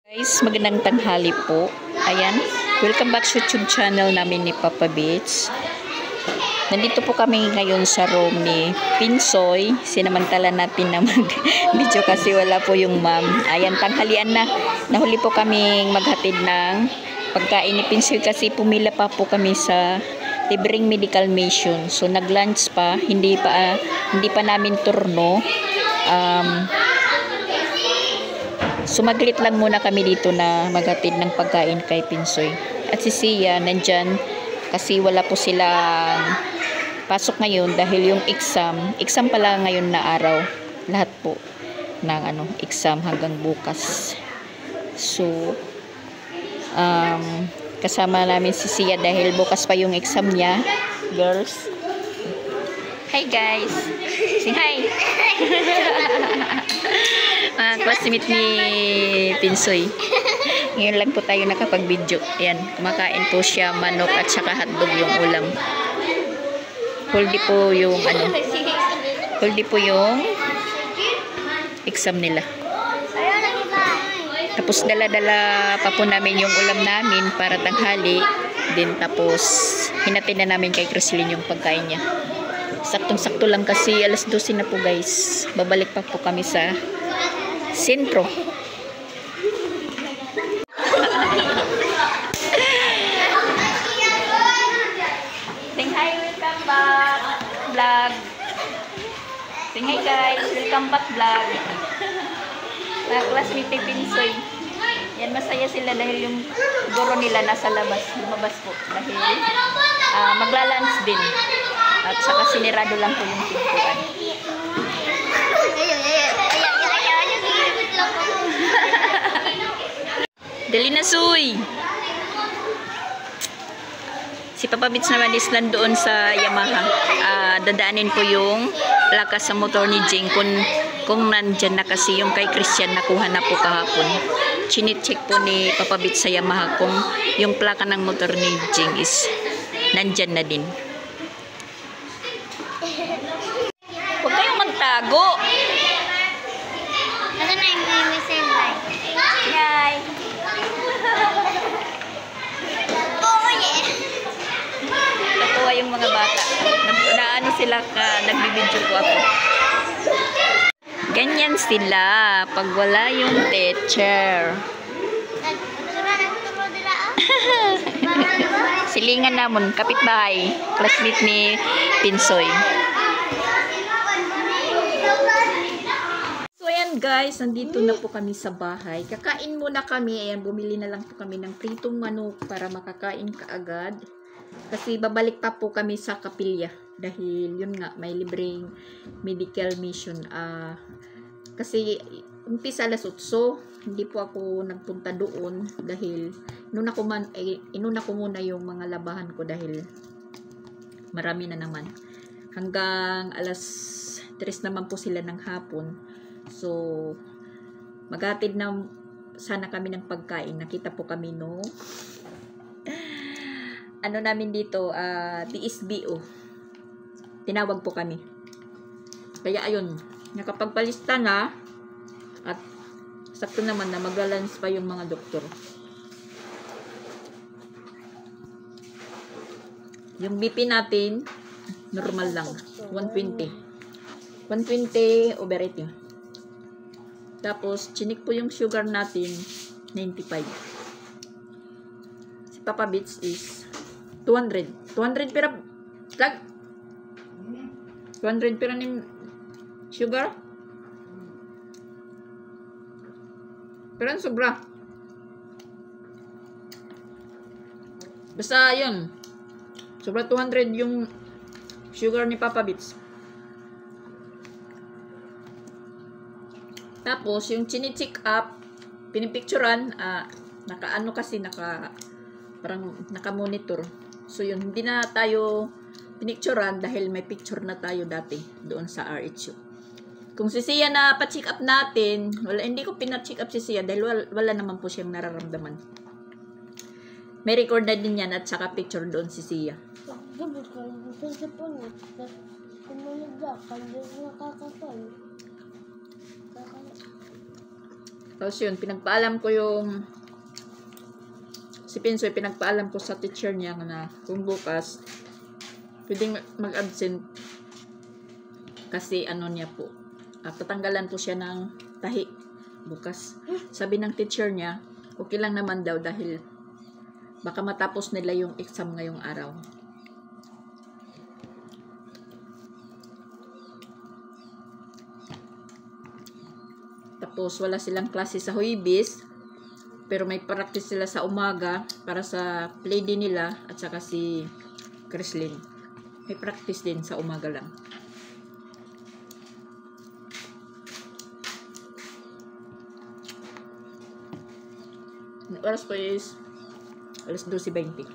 Guys, magandang tanghali po. Ayan, welcome back sa YouTube channel namin ni Papa Beats. Nandito po kami ngayon sa room ni Pinsoy. Sinamantala natin na mag-video kasi wala po yung ma'am. Ayan, tanghalian na. Nahuli po kaming maghatid ng pagkain ni Pinsoy kasi pumila pa po kami sa libreng medical mission. So nag-lunch pa, hindi pa namin turno. Sumaglit lang muna kami dito na maghatid ng pagkain kay Pinsoy. At si Sia nandyan kasi wala po silang pasok ngayon dahil yung exam pala ngayon na araw. Lahat po ng exam hanggang bukas. So, kasama namin si Sia dahil bukas pa yung exam niya. Girls. Hi guys. Say hi. Classmate ni Pinsoy. Ngayon lang po tayo nakapag-video. Ayan, kumakain po siya manok at saka hotdog yung ulam. Huldi po yung exam nila. Tapos dala-dala pa po namin yung ulam namin para tanghali. Then tapos hinatid na namin kay Crislin yung pagkain niya. Saktong-sakto lang kasi alas 12 na po guys. Babalik pa po kami sa sentro. Say hi, welcome back vlog. Say hi guys, welcome back vlog. Classmate ni Pinsoy. Yan, masaya sila dahil yung guro nila nasa labas, lumabas po dahil maglalunch din. At saka sinirado lang po yung pintuan. Dali na, Suy! Si Papa Beats naman is nandoon sa Yamaha. Dadaanin po yung plaka sa motor ni Jing kung nandyan na kasi yung kay Christian nakuha na po kahapon. Chine-check po ni Papa Beats sa Yamaha kung yung plaka ng motor ni Jing is nandyan na din. Huwag kayong magtago! Ano na yung message like? Hi! Natuwa yung mga bata. Naano sila nagbibidyo ko ako. Ganyan sila pag wala yung teacher. Silingan namon, kapitbahay, classmate ni Pinsoy. So ayan guys, nandito na po kami sa bahay. Kakain muna kami. Ayan, bumili na lang po kami ng pritong manok para makakain kaagad. Kasi babalik pa po kami sa kapilya. Dahil yun nga, may libreng medical mission. Kasi umpisa alas 8. Hindi po ako nagpunta doon. Dahil inuna ko muna yung mga labahan ko dahil marami na naman. Hanggang alas 3 naman po sila ng hapon. So, maghatid na sana kami ng pagkain. Nakita po kami namin dito, TSBO. Tinawag po kami. Kaya ayun, nakapagpalista na at sakto naman na maglalans pa yung mga doktor. Yung BP natin, normal lang. 120. 120 over 80. Tapos, chinik po yung sugar natin, 95. Si Papa Beats is 200. 200 pera lag. 200 pera ni sugar. Pero ang sobra. Basta yun. Sobra 200 yung sugar ni Papa Beats. Tapos, yung chine-check up, pinipicturan, parang naka-monitor. So, yun, hindi na tayo pinicturan dahil may picture na tayo dati doon sa RHU. Kung si Sia na pa-check up natin, hindi ko pina-check up si Sia dahil wala naman po siyang nararamdaman. May record na din yan at saka picture doon si Sia. Tapos yun, pinagpaalam ko yung si Pinsoy, pinagpaalam ko sa teacher niya na kung bukas pwedeng mag-absent kasi ano niya po, tatanggalan po siya ng tahi bukas. Sabi ng teacher niya, okay lang naman daw dahil baka matapos nila yung exam ngayong araw. Tapos wala silang klase sa Huwebes, pero may practice sila sa umaga para sa play din nila at saka si Chrislyn. May practice din sa umaga lang. Ang oras ko is alas 12:20.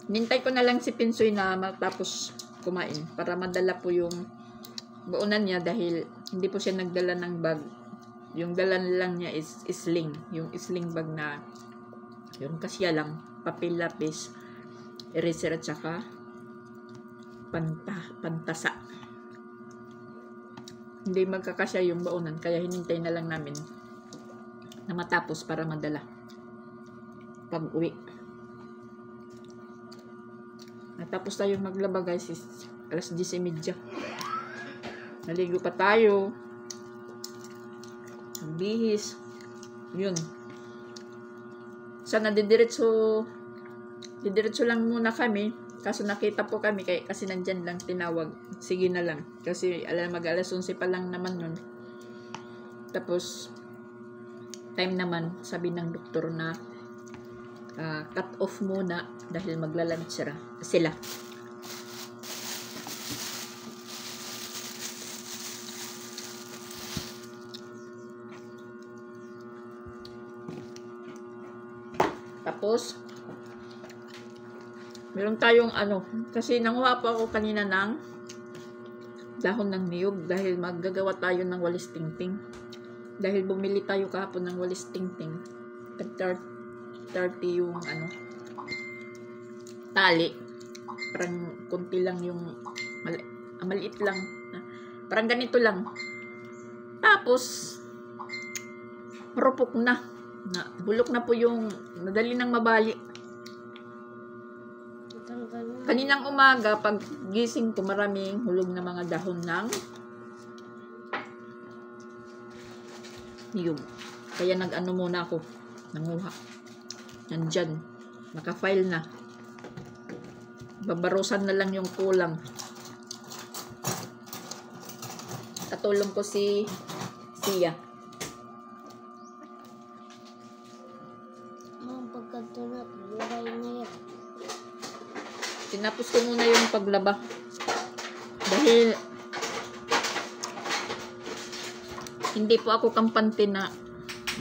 Nintay ko na lang si Pinsoy na matapos kumain para madala po yung baunan niya dahil hindi po siya nagdala ng bag. Yung dala lang niya is sling. Yung sling bag na yung kasya lang, papel, lapis, eraser at saka pantasa. Hindi magkakasya yung baunan kaya hinintay na lang namin na matapos para madala pag uwi. Natapos tayo maglaba guys is alas 10:30. Naligo pa tayo. Bihis. Yun. Sana didiretso lang muna kami. Kaso nakita po kami kasi nandyan lang tinawag. Sige na lang. Kasi mag-alas 11 pa lang naman nun. Tapos time naman sabi ng doktor na cut off muna dahil magla-lunch sila. Tapos meron tayong kasi nanguha po ako kanina ng dahon ng niyog dahil maggagawa tayo ng walis tingting. Dahil bumili tayo kahapon ng walis tingting. 30 yung tali. Parang kunti lang yung maliit lang. Parang ganito lang. Tapos marupok na. Bulok na po yung madali nang mabali. Kaninang umaga pag gising ko maraming hulog na mga dahon ng niyog. Kaya nag-ano muna ako. Nanguha. Nandyan. Naka-file na. Babarusan na lang yung kulang. Katulong ko si Sia. Tinapos ko muna yung paglaba. Dahil hindi po ako kampante na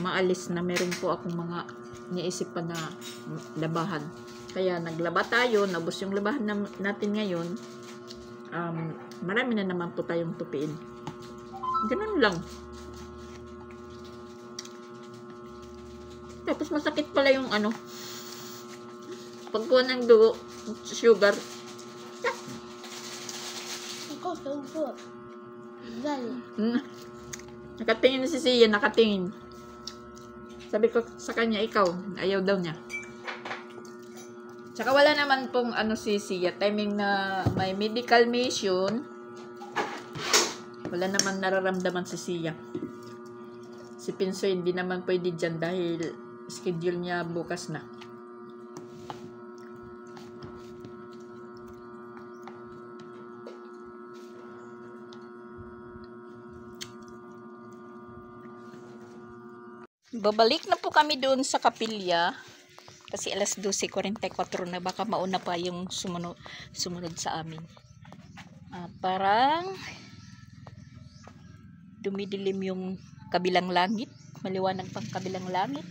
maalis na meron po akong mga niisip pa na labahan. Kaya naglaba tayo, nabos yung labahan natin ngayon. Marami na naman po tayong tupiin. Ganun lang. Tapos masakit pala yung pagkuha ng dugo, sugar. Nakatingin si Sia, nakatingin. Sabi ko sa kanya, ikaw, ayaw daw niya. Tsaka wala naman pong si Sia, timing na may medical mission, wala naman nararamdaman si Sia. Si Pinsoy hindi naman pwede dyan dahil schedule niya bukas na. Babalik na po kami doon sa kapilya kasi alas 12:44 na, baka mauna pa yung sumunod sa amin. Parang dumidilim yung kabilang langit, maliwanag pang kabilang langit.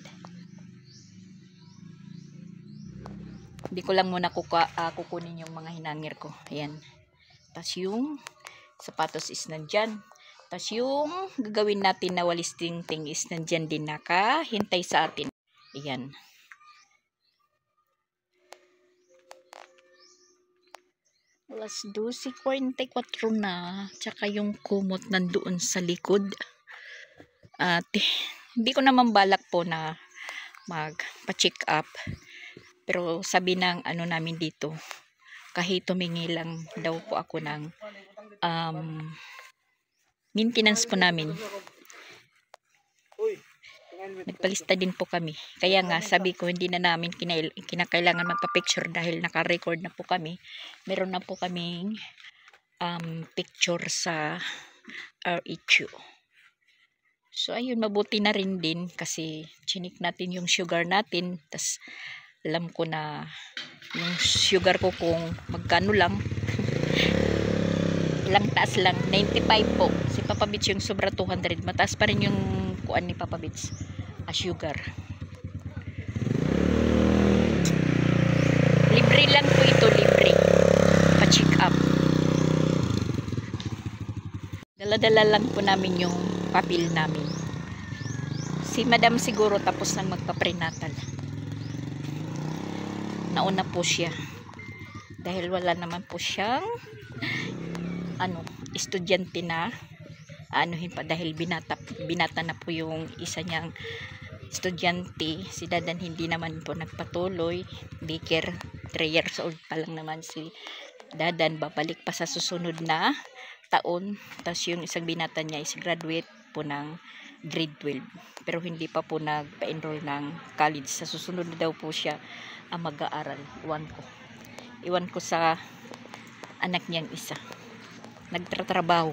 Hindi ko lang muna kukunin yung mga hinangir ko. Ayan. Tapos yung sapatos is nandyan. Tapos yung gagawin natin na walis tingting is nandyan din, nakahintay sa atin. Ayan. Alas 12:44 na. Tsaka yung kumot nandoon sa likod. At hindi ko naman balak po na magpa-check up. Pero sabi ng ano namin dito, kahit tumingi lang daw po ako ng maintenance po namin. Nagpalista din po kami. Kaya nga sabi ko hindi na namin kinakailangan magpa-picture dahil naka-record na po kami. Meron na po kaming picture sa RHU. So ayun, mabuti na rin din kasi chinik natin yung sugar natin. Tas alam ko na yung sugar ko kung magkano lang. Lang taas lang, 95 po. Si Papa Bits yung sobra 200. Mataas pa rin yung kuan ni Papa Bits. Sugar. Libre lang po ito, libre. Pa-check up. Dala-dala lang po namin yung papel namin. Si Madam siguro tapos nang magpa-prenatal. Nauna po siya. Dahil wala naman po siyang estudyante na anuhin pa dahil binata na po yung isa niyang estudyante. Si Dadan hindi naman po nagpatuloy. Daycare, 3 years old pa lang naman si Dadan. Babalik pa sa susunod na taon. Tapos yung isang binata niya is graduate po ng grade 12. Pero hindi pa po nagpa-enroll ng college. Sa susunod na daw po siya ang mag-aaral. Iwan ko sa anak niyang isa. Nagtatrabaho.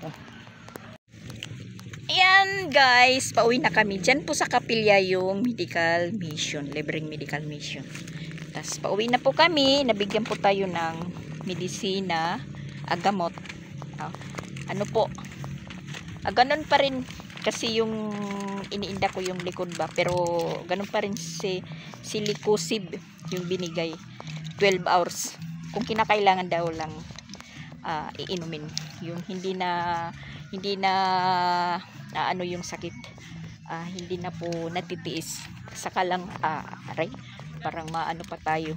Ayan guys, pauwi na kami. Diyan po sa kapilya yung medical mission, libreng medical mission. Tapos pauwi na po kami. Nabigyan po tayo ng medisina, gamot. Ano po, ganun pa rin kasi yung iniinda ko yung likod ba. Pero ganun pa rin si Licosib yung binigay. 12 hours. Kung kinakailangan daw lang iinumin. Yung hindi na yung sakit, hindi na po natitiis, saka lang aray, parang maano pa tayo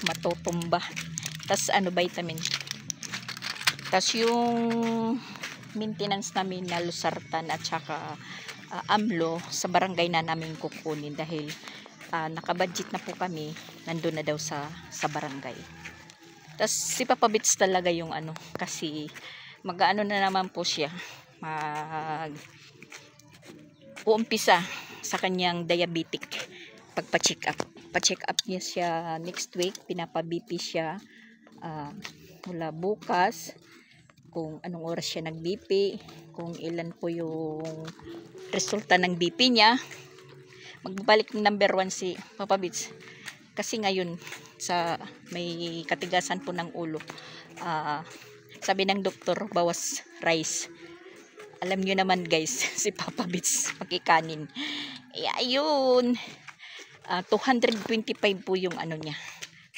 matutumba. Tas vitamin, tas yung maintenance namin na Losartan at saka Amlo sa barangay na namin kukunin dahil nakabudget na po kami, nandun na daw sa barangay. Tas si Papa Bits talaga yung kasi mag-ano na naman po siya, uumpisa sa kanyang diabetic pagpa-check up. Pa-check up niya siya next week, pinapa-BP siya mula bukas, kung anong oras siya nag-BP, kung ilan po yung resulta ng BP niya. Magbabalik ng number 1 si Papa Bits kasi ngayon sa may katigasan po ng ulo. Sabi ng doktor, bawas rice. Alam nyo naman guys, si Papa Bits pagkikanin. Ayun, 225 po yung niya.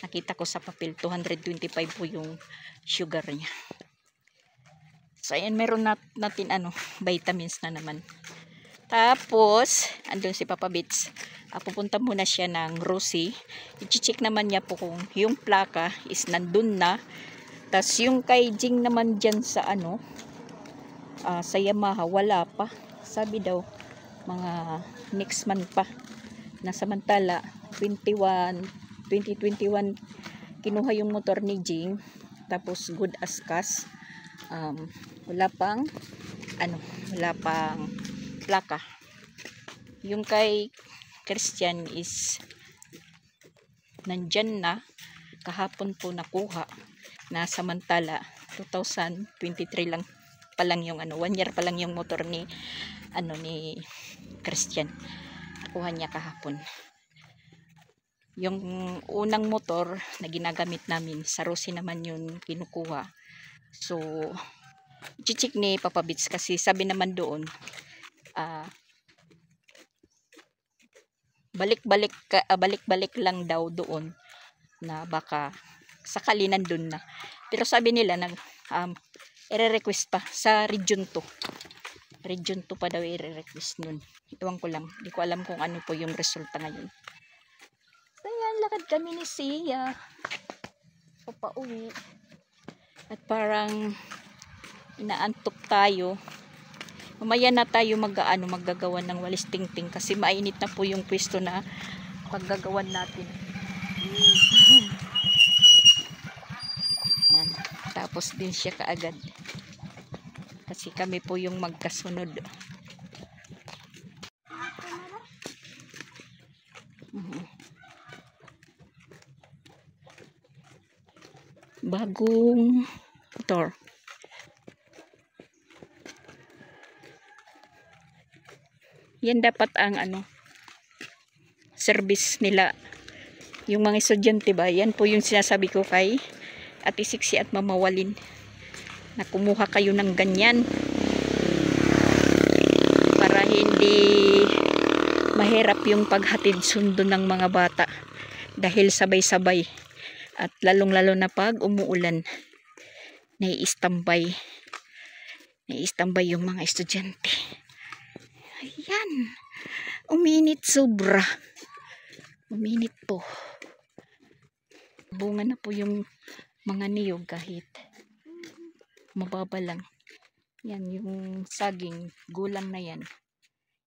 Nakita ko sa papel, 225 po yung sugar niya. So ayan, meron natin vitamins na naman. Tapos, andun si Papa Bits. Pupunta muna siya ng Rosie. I-check naman niya po kung yung plaka is nandun na. Tapos yung kay Jing naman dyan sa sa Yamaha, wala pa. Sabi daw, mga next month pa. Nasamantala, 2021, kinuha yung motor ni Jing. Tapos good as cash. Wala pang plaka. Yung kay Christian is nandyan na, kahapon po nakuha, na samantala 2023 lang pa lang yung 1 year pa lang yung motor ni Christian. Nakuha niya kahapon. Yung unang motor na ginagamit namin sa Rosie naman yun kinukuha. So i-check ni Papa Bits kasi sabi naman doon balik-balik lang daw doon na baka sakali nandun na. Pero sabi nila i-request pa sa Region 2. Region 2 pa daw i-request nun. Iwan ko lang. Hindi ko alam kung ano po yung resulta ngayon. So yan, lakad kami ni Sia. Papauwi. At parang inaantok tayo. Mamaya na tayo maggagawa ng walis tingting kasi mainit na po yung pwesto na paggagawan natin. Yan. Tapos din siya kaagad. Kasi kami po yung magkasunod. Bagong motor. Yan dapat ang service nila. Yung mga estudyante ba, yan po yung sinasabi ko kay Ate Siksi at Mama Walin na kumuha kayo ng ganyan para hindi mahirap yung paghatid sundo ng mga bata dahil sabay-sabay at lalong-lalo na pag umuulan nai-standby yung mga estudyante. Ayan, uminit sobra, uminit po, bunga na po yung mga niyog kahit mababa lang. Yan yung saging gulang na yan,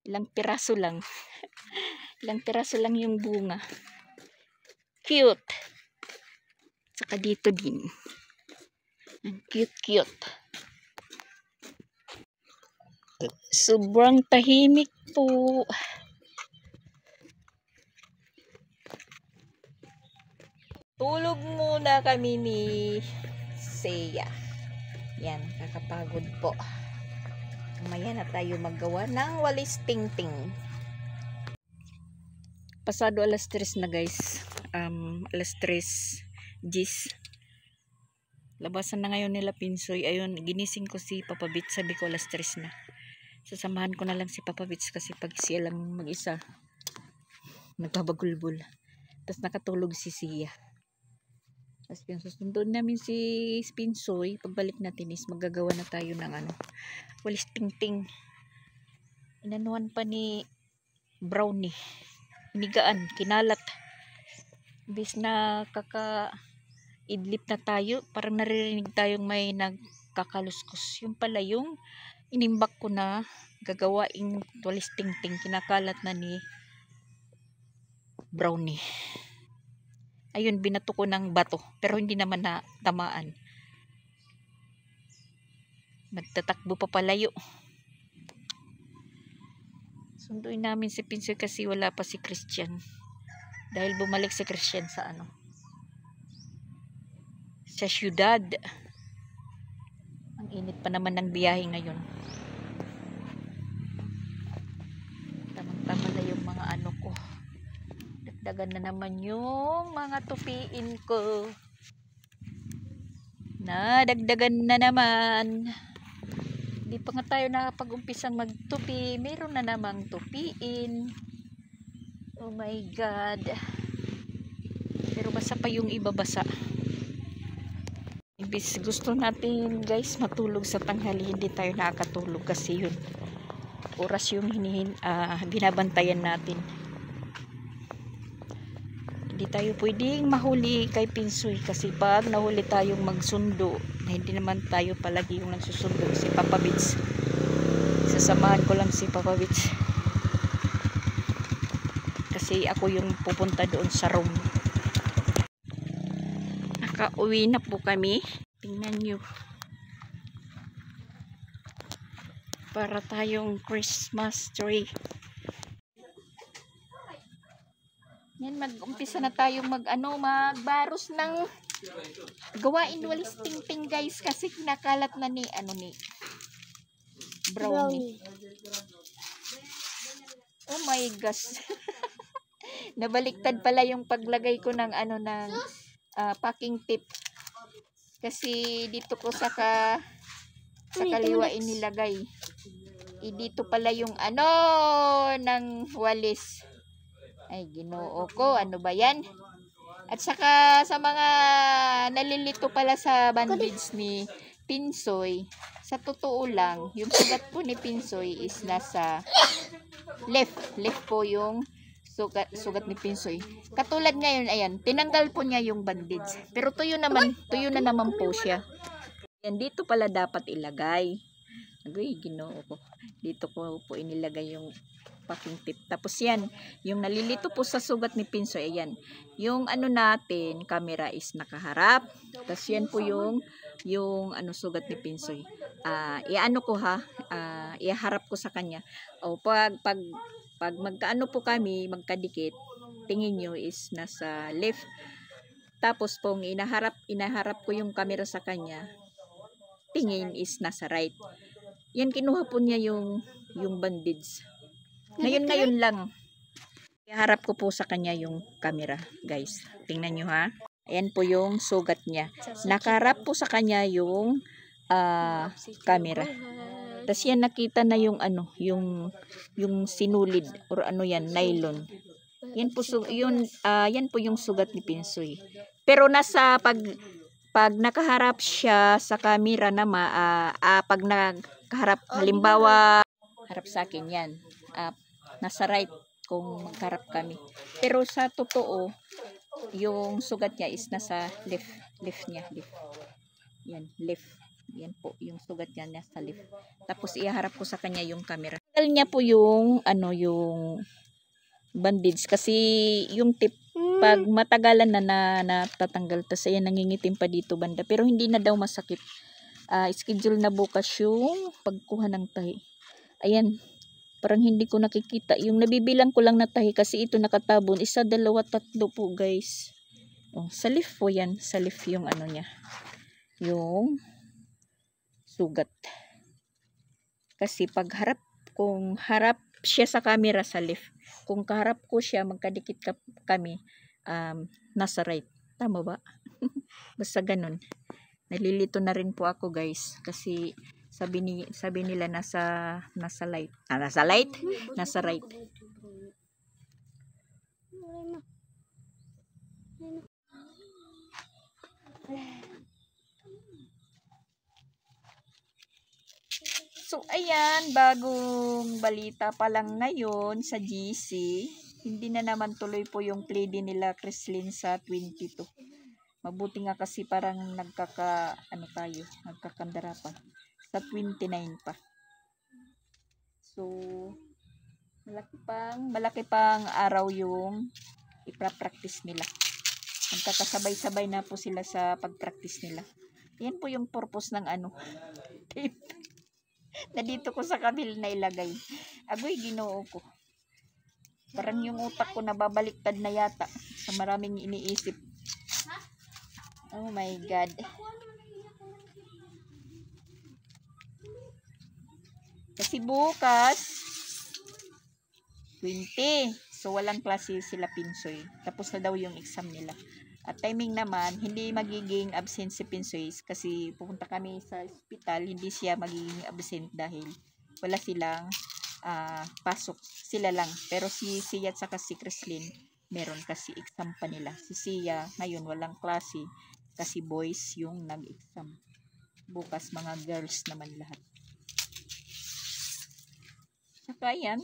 ilang piraso lang ilang piraso lang yung bunga, cute. Saka dito din ang cute. Sobrang tahimik po. Tulog muna kami ni Seiya. Yan, kakapagod po. Mamaya na tayo maggawa ng walis tingting. Pasado alas 3 na guys. Alas 3 Gis. Labasan na ngayon nila Pinsoy. Ayun, ginising ko si Papa Bits. Sabi ko alas 3 na. Sasamahan ko na lang si Papa Bits kasi pag siya lang mag-isa nagbabagulbul. Tapos nakatulog si Sia. Tapos yung susundon namin si Pinsoy, pagbalik natin is magagawa na tayo ng walis tingting. Inanuan pa ni Brownie. Inigaan, kinalat. Bis na idlip na tayo, parang naririnig tayong may nagkakaluskos. Yung pala yung inimbak ko na gagawaing walis tingting, kinakalat na ni Brownie. Ayun, binato ko ng bato, pero hindi naman na tamaan. Nagtatakbo pa palayo. Sunduin namin si Pinsoy kasi wala pa si Christian. Dahil bumalik si Christian sa sa syudad. Ang init pa naman ng biyahe ngayon. Tamang-tama na yung mga ko. Dagdagan na naman yung mga tupiin ko. Nadagdagan na naman. Hindi pa nga tayo nakapag-umpisang magtupi. Meron na namang tupiin. Oh my God. Pero basa pa yung iba, basa. Ibis gusto natin guys matulog sa tanghali, hindi tayo nakakatulog kasi yun oras yung binabantayan natin. Hindi tayo pwedeng mahuli kay Pinsoy kasi pag nahuli tayong magsundo na hindi naman tayo palagi yung nagsusundo, si Papa Bits, sasamahan ko lang si Papa Bits kasi ako yung pupunta doon sa room. Nakauwi na po kami. Tingnan nyo. Para tayong Christmas tree. Yan, mag-umpisa na tayong magbaros ng gawain walis tingting guys kasi kinakalat na ni Brownie. Oh my gosh. Nabaliktad pala yung paglagay ko ng packing tip. Kasi dito ko sa kaliwa inilagay. Dito pala yung ng walis. Ay, Ginoo ko, ano ba yan? At saka sa mga nalilito pala sa bandage ni Pinsoy, sa totoo lang, yung sugat po ni Pinsoy is nasa left po yung sugat ni Pinsoy. Katulad ngayon, ayan, tinanggal po niya yung bandage. Pero tuyo na naman po siya. Yan, dito pala dapat ilagay. Agoy, ginoo ko. Dito ko po inilagay yung packing tip. Tapos yan, yung nalilito po sa sugat ni Pinsoy, ayan. Yung ano natin, camera is nakaharap. Tapos yan po yung sugat ni Pinsoy. Iano ko ha, iharap ko sa kanya. O pag magkaano po kami, magkadikit, tingin nyo is nasa left. Tapos pong inaharap ko yung camera sa kanya, tingin is nasa right. Yan, kinuha po niya yung bandage. Ngayon lang. Iharap ko po sa kanya yung camera, guys. Tingnan nyo ha. Ayan po yung sugat niya. Nakaharap po sa kanya yung camera. Tapos yan, nakita na yung yung sinulid or ano yan, nylon. Yan po yan po yung sugat ni Pinsoy. Pero nasa pag nakaharap siya sa camera naman, pag nakaharap, halimbawa, harap sa akin yan, nasa right kung magharap kami. Pero sa totoo, yung sugat niya is nasa left niya. Yan, left. Yan po, yung sugat niya nasa left. Tapos iharap ko sa kanya yung camera. Tagal niya po yung bandage kasi yung tip pag matagalan na natatanggal, tas ayan, nangingitim pa dito banda, pero hindi na daw masakit. Schedule na bukas yung pagkuha ng tahi. Ayan, parang hindi ko nakikita yung nabibilang ko lang na tahi kasi ito nakatabon, 1, 2, 3 po guys. Sa left po yan, sa left yung ano niya, yung sugat. Kasi pag kung harap siya sa camera sa left, kung kaharap ko siya, magkadikit kami, nasa right. Tama ba? Basta ganun. Nalilito na rin po ako guys. Kasi sabi nila nasa light. Nasa light? Nasa right. So, ayan, bagong balita pa lang ngayon sa GC. Hindi na naman tuloy po yung play din nila Chrislyn sa 22. Mabuti nga kasi parang nagkakandara pa. Sa 29 pa. So, malaki pang araw yung ipra-practice nila. Magkakasabay-sabay na po sila sa pag-practice nila. Yan po yung purpose ng tape. Na dito ko sa kabil na ilagay. Agoy, ginoo ko. Parang yung utak ko nababaliktad na yata sa maraming iniisip. Oh my God. Kasi bukas 20. So walang klase sila Pinsoy. Tapos na daw yung exam nila. At timing naman, hindi magiging absent si Pinsoy kasi pupunta kami sa ospital, hindi siya magiging absent dahil wala silang pasok. Sila lang. Pero si Sia at saka si Chrislyn, meron kasi exam pa nila. Si Sia ngayon walang klase kasi boys yung nag-exam. Bukas mga girls naman lahat. Saka yan,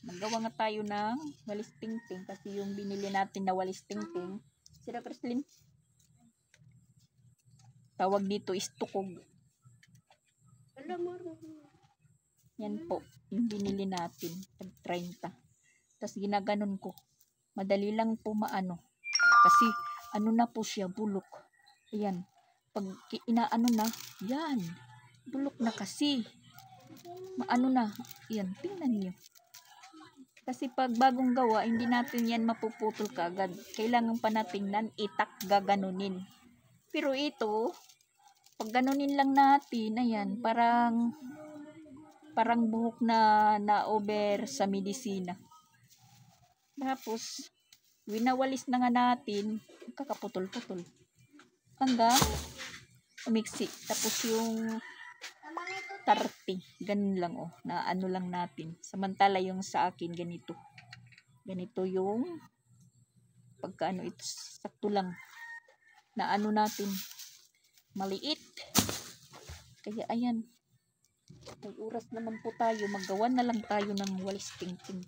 magawa nga tayo ng walis tingting kasi yung binili natin na walis tingting, sila Chrislyn, tawag dito is tukog. Yan po yung binili natin tag 30. Tapos ginaganon ko, madali lang po maano kasi ano na po siya, bulok. Ayan, pag inaano na yan, bulok na kasi maano na yan, tingnan niyo. Kasi pag bagong gawa, hindi natin yan mapuputol kaagad. Kailangan pa natin itak gaganunin. Pero ito, pag ganunin lang natin, ayan, parang buhok na over sa medisina. Tapos, winawalis na nga natin, kakaputol-putol. Hanggang umiksi. Tapos yung 30, ganun lang na ano lang natin. Samantala yung sa akin ganito yung pagkaano, ito sakto lang na ano natin, maliit. Kaya ayan, may oras naman po tayo, maggawa na lang tayo ng walis tingting.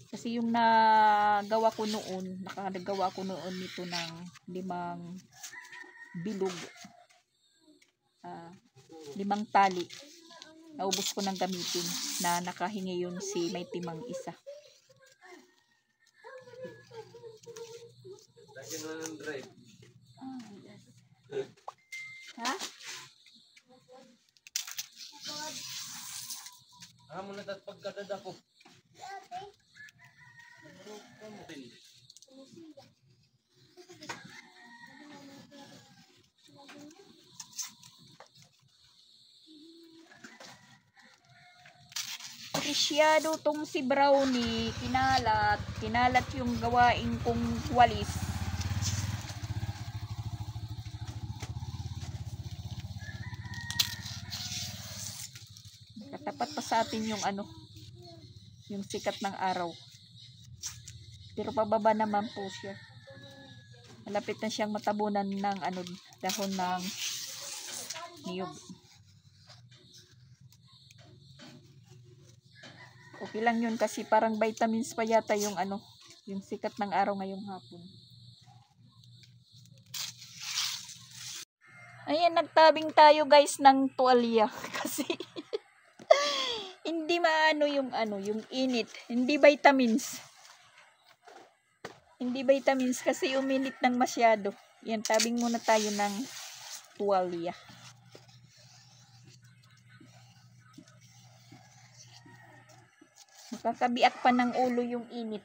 Kasi yung nakagawa ko noon nito ng bilog. 5 tali. Naubos ko ng gamitin na nakahingi yun si may timang isa. Lagyan mo ng drive. Ha? Mo na tat pagkadada ko. Apresyado tong si Brownie, kinalat yung gawain kong walis. Katapat pa sa atin yung yung sikat ng araw. Pero pababa naman po siya. Malapit na siyang matabunan ng dahon ng niyog. Okay lang yun kasi parang vitamins pa yata yung yung sikat ng araw ngayong hapon. Ayan, nagtabing tayo guys ng tuwalya kasi hindi maano yung yung init, hindi vitamins. Hindi vitamins kasi uminit ng masyado. Yan, tabing muna tayo ng tuwalya. Makakabiak pa ng ulo yung init.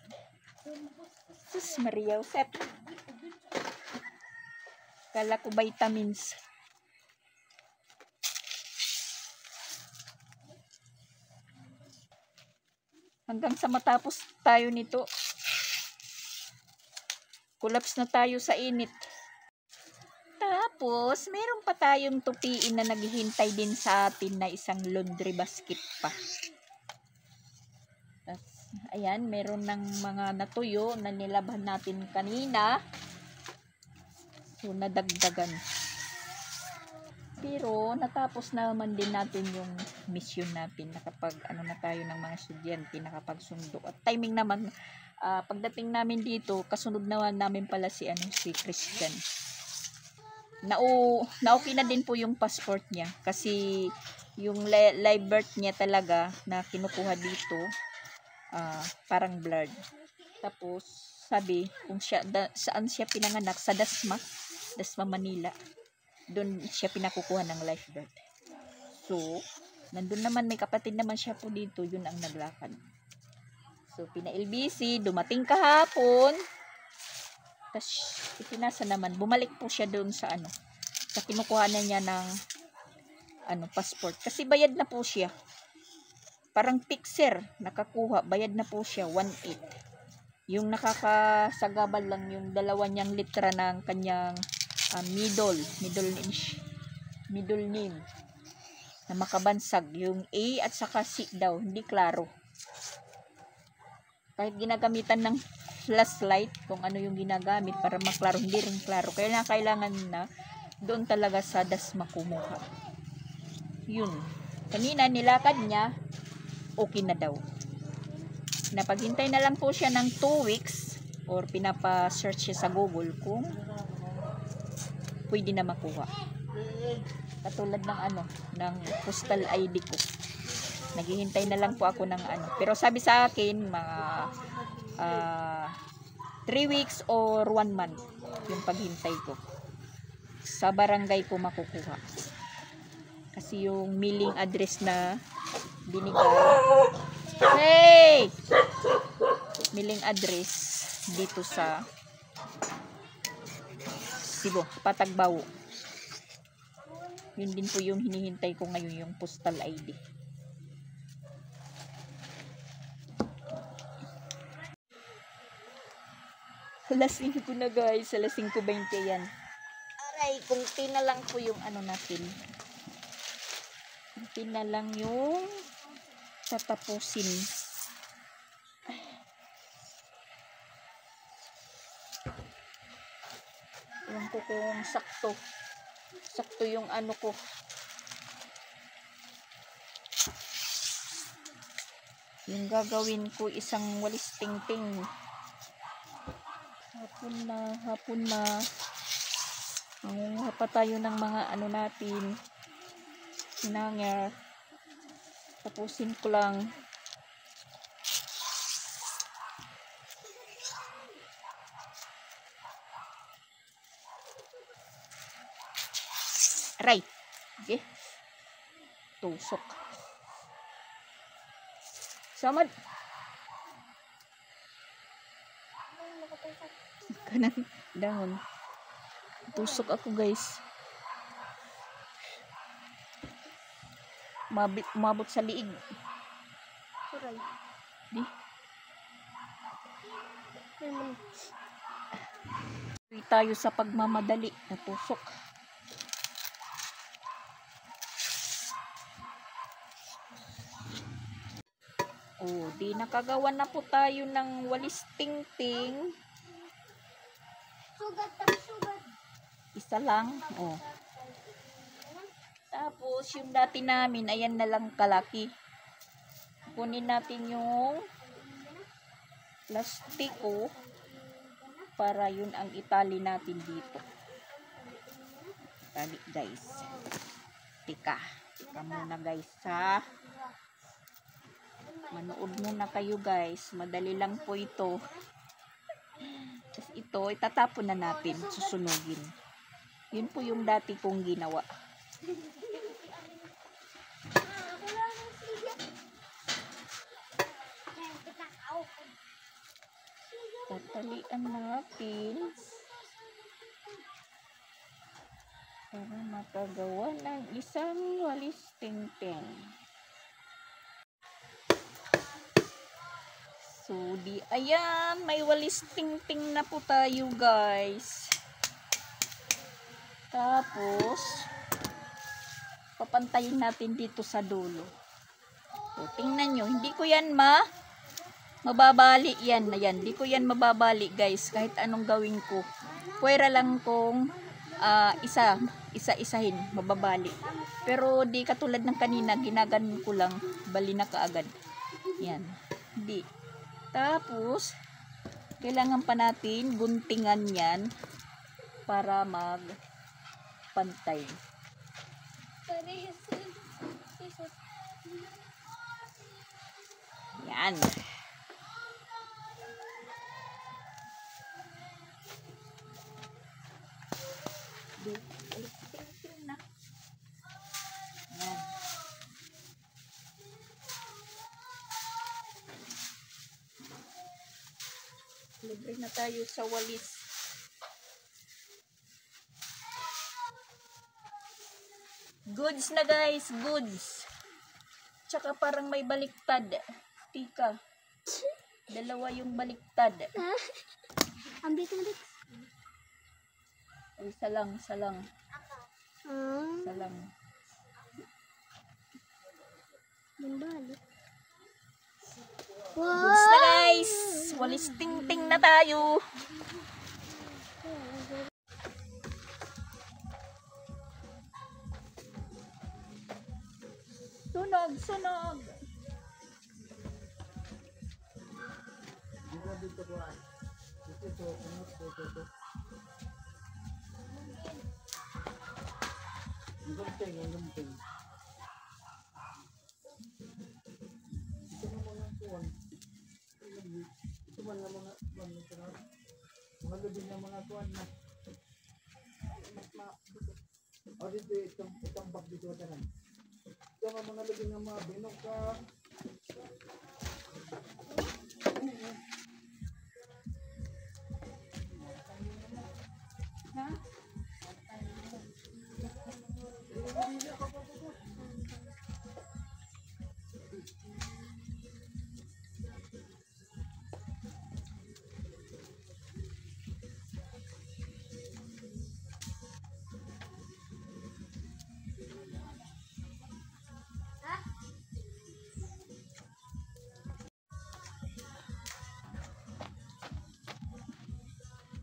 Sus Maria Josep. Kala ko vitamins. Hanggang sa matapos tayo nito. Collapse na tayo sa init. Tapos, meron pa tayong tupiin na naghihintay din sa atin na isang laundry basket pa. Ayan, meron ng mga natuyo na nilabhan natin kanina. So, nadagdagan. Pero, natapos naman din natin yung mission natin. Nakapag, na tayo ng mga estudyante, nakapagsundo. At timing naman, pagdating namin dito, kasunod naman namin pala si Christian. Na-okay na din po yung passport niya. Kasi, yung live birth niya talaga na kinukuha dito, parang blurred. Tapos sabi kung saan siya pinanganak, sa Dasma Manila, doon siya pinakukuha ng live birth. So nandun naman, may kapatid naman siya po dito, yun ang naglakad. So pina-LBC, dumating kahapon, tapos ipinasa naman, bumalik po siya doon sa sa kinukuha na niya ng passport, kasi bayad na po siya. Parang fixer, nakakuha, bayad na po siya, 1.8. Yung nakakasagabal lang yung dalawa niyang litra ng kanyang middle name na makabansag, yung A at saka C daw, hindi klaro. Kahit ginagamitan ng flashlight, kung ano yung ginagamit para maklaro, hindi rin klaro. Kaya kailangan na doon talaga sa Dasma kumuha. Yun. Kanina nilakad niya, okay na daw. Napaghintay na lang po siya ng 2 weeks or pinapa-search siya sa Google kung pwede na makuha. Katulad ng ng postal ID ko. Naghihintay na lang po ako ng Pero sabi sa akin, mga 3 weeks or 1 month yung paghintay ko. Sa barangay ko makukuha. Kasi yung mailing address na binigay, mailing address dito sa Cebu, Patagbaw. Yun din po yung hinihintay ko ngayon, yung postal ID. Alas 5 na guys, alas 5:20 yan. Aray, kung na lang po yung natin. Kunti na lang yung tatapusin. Ewan ko kung sakto yung ko. Yung gagawin ko, isang walis tingting. Hapon na. Mangunguha pa tayo ng mga ano natin. Sinangir. Tapusin ko lang. Aray. Okay. Tusok. Samad. Kanan dahon. Tusok ako guys. Mabot sa liig. Suray. Di. Tuloy tayo sa pagmamadali. Natusok. Oh, di nakagawa na po tayo ng walis tingting. Sugat kami, sugat. Isa lang. Oh. Tapos, yung dati namin, ayan na lang kalaki. Kunin natin yung plastiko para yun ang itali natin dito. Tali, guys. Tika muna, guys, ha? Manood muna kayo, guys. Madali lang po ito. Tapos ito, itatapon na natin. Susunugin. Yun po yung dati kong ginawa. Tatalian natin para makagawa ng isang walis tingting. So, ayan, may walis tingting na po tayo, guys. Tapos, papantayin natin dito sa dulo. So, tingnan nyo, hindi ko yan mababali yan. Ayan, hindi ko yan mababali, guys, kahit anong gawin ko. Pwera lang kung isa-isahin, mababali. Pero, di katulad ng kanina, ginaganon ko lang, bali na kaagad. Yan, hindi. Tapos, kailangan pa natin guntingan yan para magpantay. Yan. Na. Yan. Libre na tayo sa walis. Goods na, guys, goods. Tsaka parang may baliktad. Tika. Dalawa yung baliktad. Ambit na, Bix. Ay, salang. Salang. Balik. Goods na, guys. Walis tingting na tayo. Sunog.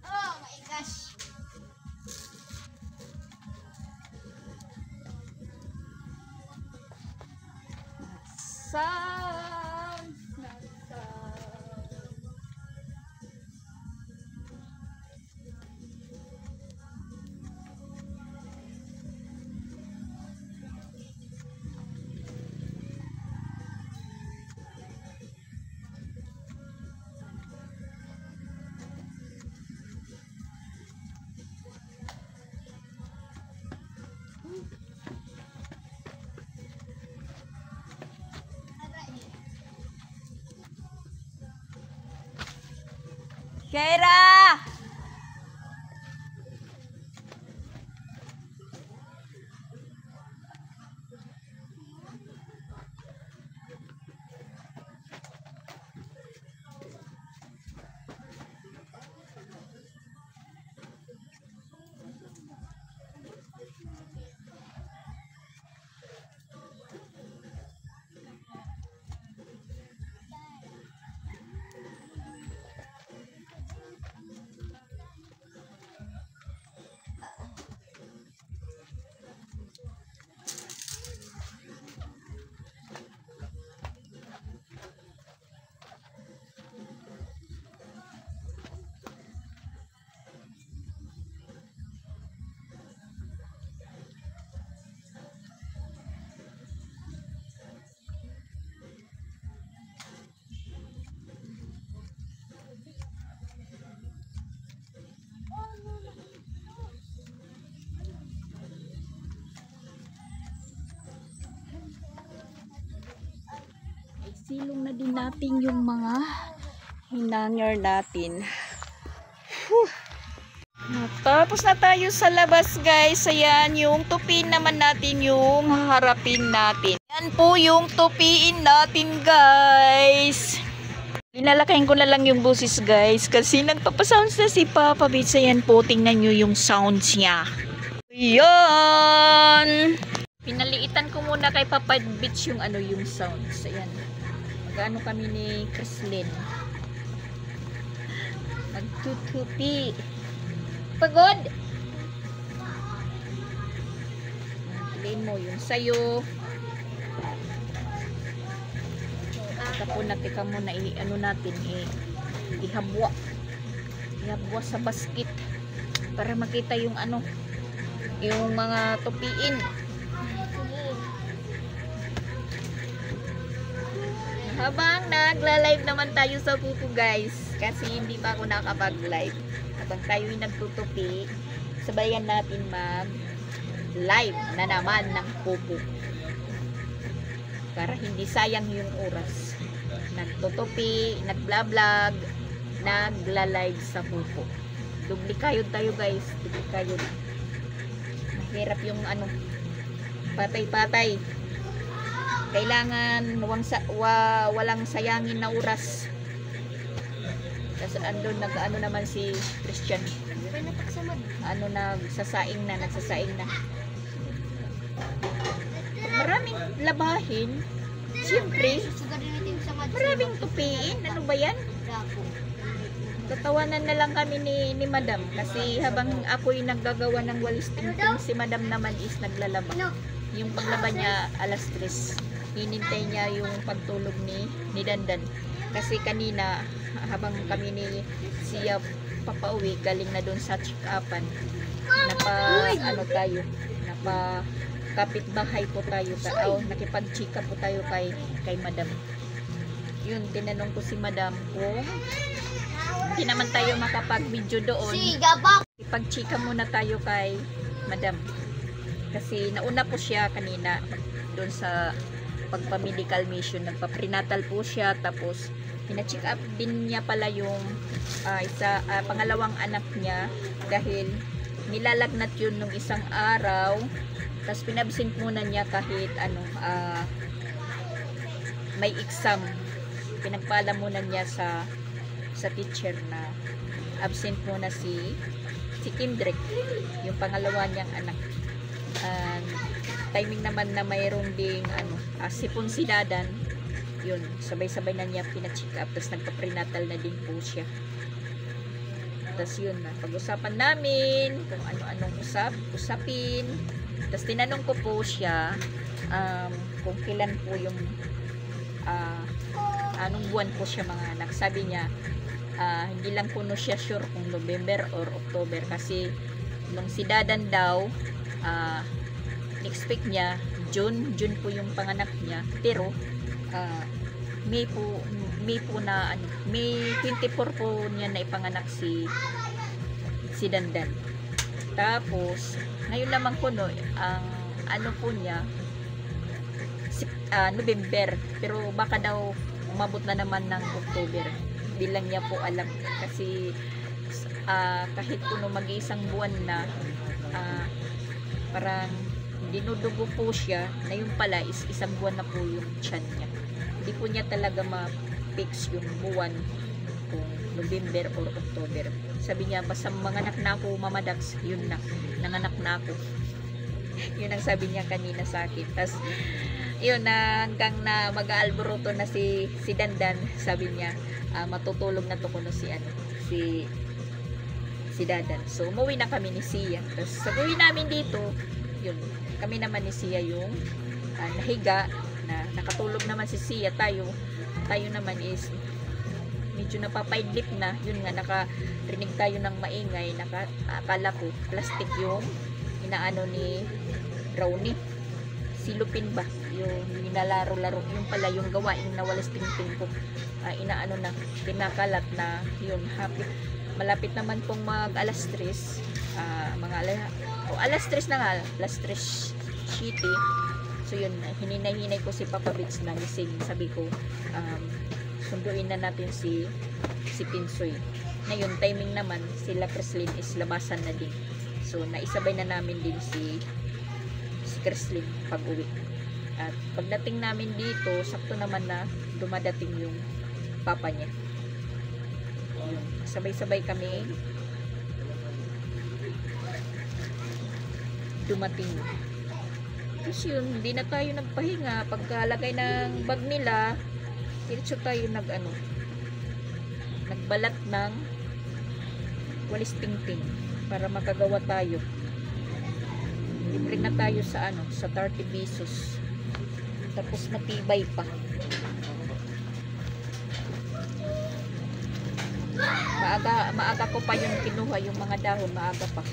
Oh my gosh. Kera! Silong na din natin yung mga hinanger natin. Whew. Tapos na tayo sa labas, guys. Ayan, yung tupiin naman natin yung haharapin natin. Yan po yung tupiin natin, guys. Linalakayin ko na lang yung busis, guys, kasi nagpapasounds na si Papa Beats. Ayan po, tingnan nyo yung sounds niya. Ayan. Pinaliitan ko muna kay Papa Beats yung yung sounds. Ayan. Magano kami ni Chrislyn. Nagtutupi. Pagod! Piliin mo yung sayo. Tapos natin muna natin ihabwa. Ihabwa sa basket para makita yung yung mga tupiin. Habang nagla-live naman tayo sa pupo, guys, kasi hindi pa ako nakapag-live. Habang tayo'y nagtutupi, sabayan natin mag-live na naman ng pupo. Para hindi sayang yung oras. Nagtutupi, nagblog, nagla-live sa pupo. Dublikayod tayo, guys. Dublikayod. Mahirap yung patay-patay. Kailangan walang sayangin na oras. Tapos andun naman si Christian. Nagsasaing na. Maraming labahin. Siyempre, maraming tupiin. Ano ba yan? Tatawanan na lang kami ni Madam. Kasi habang ako'y naggagawa ng walis tingting, si Madam naman is naglalaba. Yung paglaba niya alas 3. Hinintay niya yung pagtulog ni Dandan. Kasi kanina, habang kami ni siya papauwi, galing na doon sa check-upan. Kapitbahay po tayo. Nakipag-chika po tayo kay Madam. Yun, tinanong ko si Madam kung hindi naman tayo makapag-video doon. Ipag-chika muna tayo kay Madam. Kasi nauna po siya kanina doon sa pagpa-medical mission, nagpa-prenatal po siya, tapos pina-check up din niya pala yung pangalawang anak niya dahil nilalagnat yun nung isang araw, tapos pinabsent muna niya kahit may exam. Pinagpala muna niya sa teacher na absent muna si Kindrek, yung pangalawa niyang anak. Timing naman na mayroong ding sipon si Dadan, yun, sabay-sabay na niya pina-check up, tapos nagpa-prenatal na din po siya. Tapos yun na, pag-usapan namin kung ano-anong usapin. Tapos tinanong ko po siya kung kailan po yung anong buwan po siya mga anak. Sabi niya hindi lang po siya sure kung November or October, kasi nung si Dadan daw expect niya June po yung panganak niya, pero May 24 po niya na ipanganak si Dandan. Tapos ngayon naman po ang po niya November, pero baka daw umabot na naman ng October. Di lang niya po alam. Kasi kahit po no mag-iisang buwan na, parang dinudugo po siya na yung pala is isang buwan na po yung tiyan niya. Hindi po niya talaga ma-fix yung buwan kung November or October. Sabi niya, basta manganak na ako, Mama Dax, yun na, nanganak na ako. Yun ang sabi niya kanina sa akin. Tas yun na hanggang na mag-aalboroto na si Dandan, sabi niya, matutulog na to kuno si Dadan. So umuwi na kami ni Sia. Tapos sa uwi namin dito, yun, kami naman ni Sia yung nahiga, na nakatulog naman si Sia. Tayo naman is medyo napapaidlip na. Yun nga, nakarinig tayo ng maingay. Akala ko plastic yung inaano ni Brownie. Silupin ba? Yung nilalaro-laro. Yung pala yung gawain na walis tingting ko. Inaano na, pinakalat na yun. Malapit naman pong mag alas 3. Alas 3 na nga. Alas 3 city. So yun, hininay-hinay ko si Papa Bits na gising. Sabi ko, sunduin na natin si Pinsoy. Ngayon, timing naman, sila Kreslin is labasan na din. So, naisabay na namin din si Kreslin pag uwi. At pagdating namin dito, sakto naman na dumadating yung papa niya. Yun, sabay-sabay kami dumating. Tapos yun, hindi na tayo nagpahinga. Pagkalagay ng bag nila, diretso tayo nagbalat ng walis tingting para makagawa tayo. Libre na tayo sa sa 30 pesos. Tapos matibay pa. Maaga ko pa yung kinuha, yung mga dahon, maaga pa.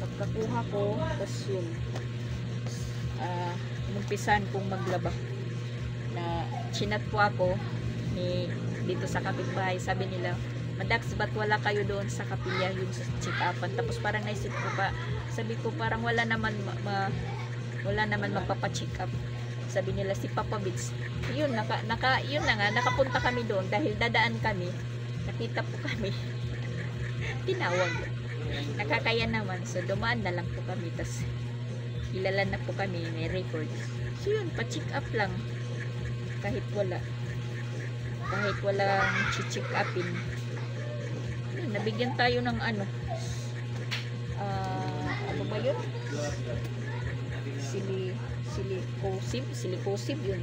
Pagkakuha ko, tapos yun, umpisan kong maglaba. Na chinat po ako dito sa kapitbahay. Sabi nila, Madax, ba't wala kayo doon sa kapilya yung check-upan? Tapos parang naisip ko pa, sabi ko parang wala naman magpapa-check up. Sabi nila si Papa Bits. Yun na nga, nakapunta kami doon dahil dadaan kami. Nakita po kami. Tinawag. Nakakaya naman. So dumaan na lang po kami. Tapos kilala na po kami, may record. So yun, pa-check up lang. Kahit walang check upin. Yun, nabigyan tayo ng ano ba yun?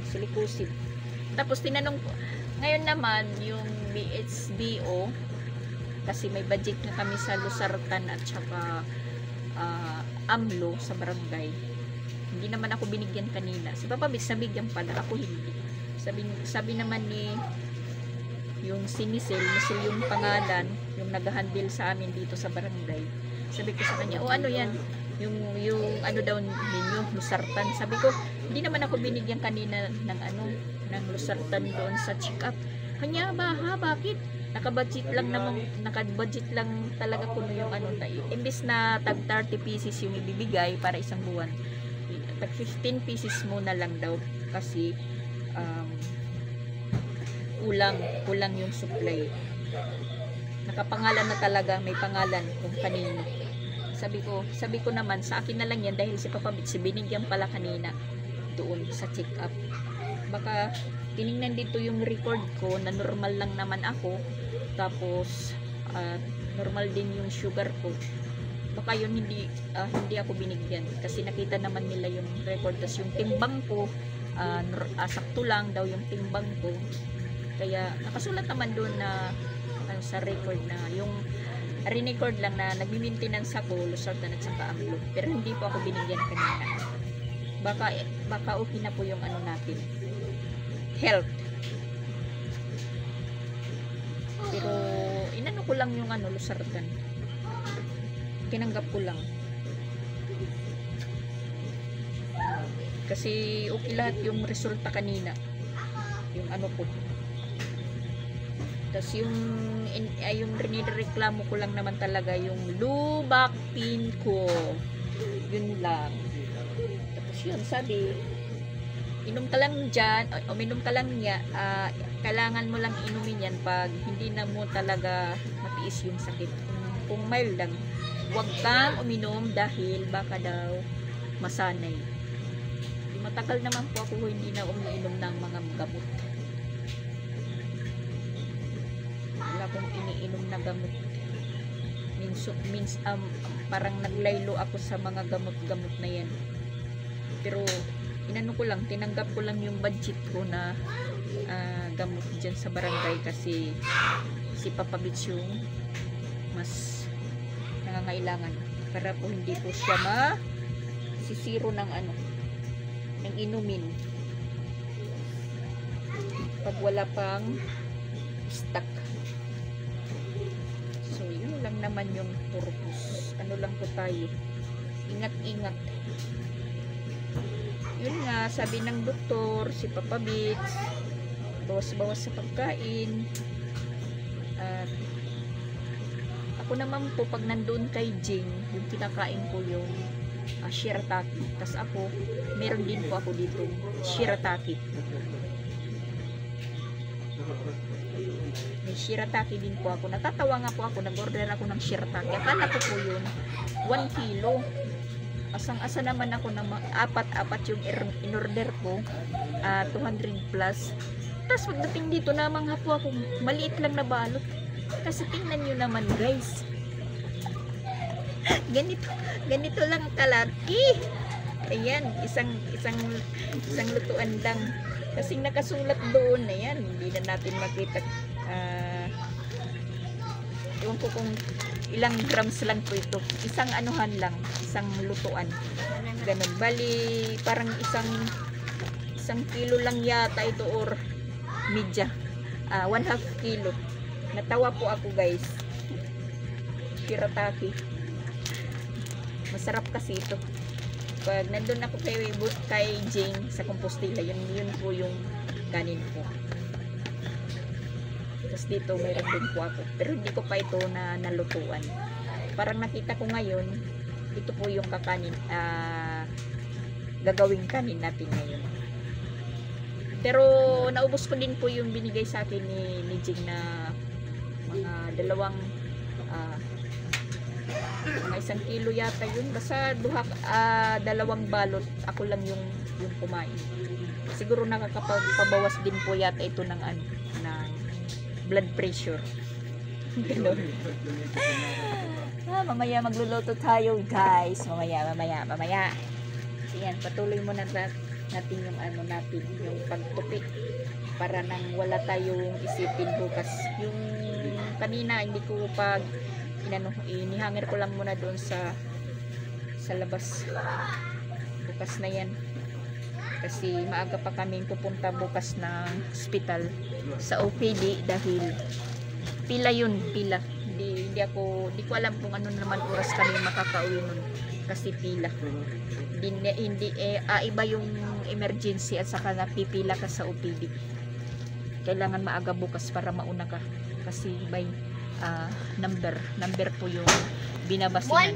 Silicosib. Tapos tinanong ko, ngayon naman yung BHBO, kasi may budget na kami sa Luzartan at saka AMLO sa barangay. Hindi naman ako binigyan kanina. Si Papa Bits nabigyan pala, ako hindi. Sabi naman ni yung Michelle yung pangalan, yung nag-handle sa amin dito sa barangay. Sabi ko sa kanya, ano yan? Yung ano daw ninyo, Luzartan. Sabi ko, hindi naman ako binigyan kanina ng ng Luzartan doon sa check-up. Kanya ba, bakit? Naka-budget lang talaga kuno yung imbes na tag 30 pieces yung ibibigay para isang buwan. Tag 15 pieces muna lang daw kasi kulang yung supply. Nakapangalan na talaga, may pangalan kung kanino. Sabi ko naman, sa akin na lang yan dahil si Papa Bits binigyan pala kanina doon sa check-up. Baka tiningnan dito yung record ko na normal lang naman ako, tapos normal din yung sugar ko. Baka yun hindi ako binigyan kasi nakita naman nila yung record. Tapos yung timbang ko sakto lang daw yung timbang ko, kaya nakasulat naman doon na sa record na yung re-record lang na nagmi-maintenance ako Luzartan at saka AMLO, pero hindi po ako binigyan kanina. Baka okay na po yung natin, health. Pero inano ko lang yung Luzartan, tinanggap ko lang kasi okay lahat yung resulta kanina, yung ko. Tapos yung reklamo ko lang naman talaga yung lubak pin ko, yun lang. Tapos yun, sabi, inom ka lang dyan, uminom ka lang niya, kailangan mo lang inumin yan pag hindi na mo talaga matiis yung sakit. Kung mild lang, huwag kang uminom dahil baka daw masanay. Matagal naman po ako hindi na umiinom ng mga gamot. Wala akong iniinom na gamot. Parang naglaylo ako sa mga gamot-gamot na yan. Pero inano ko lang, tinanggap ko lang yung budget ko na gamot dyan sa barangay kasi si Papa Bits yung mas nangangailangan para po hindi po siya sisiro ng ng inumin pag wala pang stock. So yun lang naman yung purpose. Ano lang po tayo, ingat-ingat. Yun nga, sabi ng doktor, si Papa Bits, bawas-bawas sa pagkain. At ako naman po, pag nandun kay Jing, yung kinakain ko yung shirataki. Tas ako, meron din po ako dito, shirataki. May shirataki din po ako. Natatawa nga po ako, nag-order ako ng shirataki. Akala ko po yun, 1 kilo. Asang-asa naman ako na apat-apat yung in-order ko, 200 plus. Tapos pagdating dito naman nga po ako, maliit lang na balot. Kasi tingnan nyo naman guys, ganito lang kalaki. Ayan, isang lutuan lang. Kasi nakasulat doon, ayan, hindi na natin makita. Ewan ko kung ilang grams lang po ito. Isang anuhan lang, isang lutuan. Ganun. Bali, parang isang kilo lang yata ito or media. 1/2 kilo. Natawa po ako guys. Shirataki. Masarap kasi ito. Pag nandun ako kay Jing sa Compostela, yun po yung kanin ko. Tapos dito mayroon din po ako. Pero hindi ko pa ito na nalutuan. Parang nakita ko ngayon, ito po yung kakanin, gagawing kanin natin ngayon. Pero naubos ko din po yung binigay sa akin ni Jing na mga dalawang mga 1 kilo yata yun. Basta dalawang balot. Ako lang yung kumain. Siguro nakakapagpabawas din po yata ito ng ng blood pressure. Ganun. Mamaya magluluto tayo guys. Mamaya. So yan, patuloy muna natin yung natin, yung pagtupi para nang wala tayong isipin bukas. Yung kanina hindi ko inihanger ko lang muna doon sa labas. Bukas na yan. Kasi maaga pa kami pupunta bukas ng hospital sa OPD dahil pila. Hindi ko alam kung ano naman oras kami makakauwi nun kasi pila. Iba yung emergency at saka napipila ka sa OPD. Kailangan maaga bukas para mauna ka kasi by number po yung binabasihan.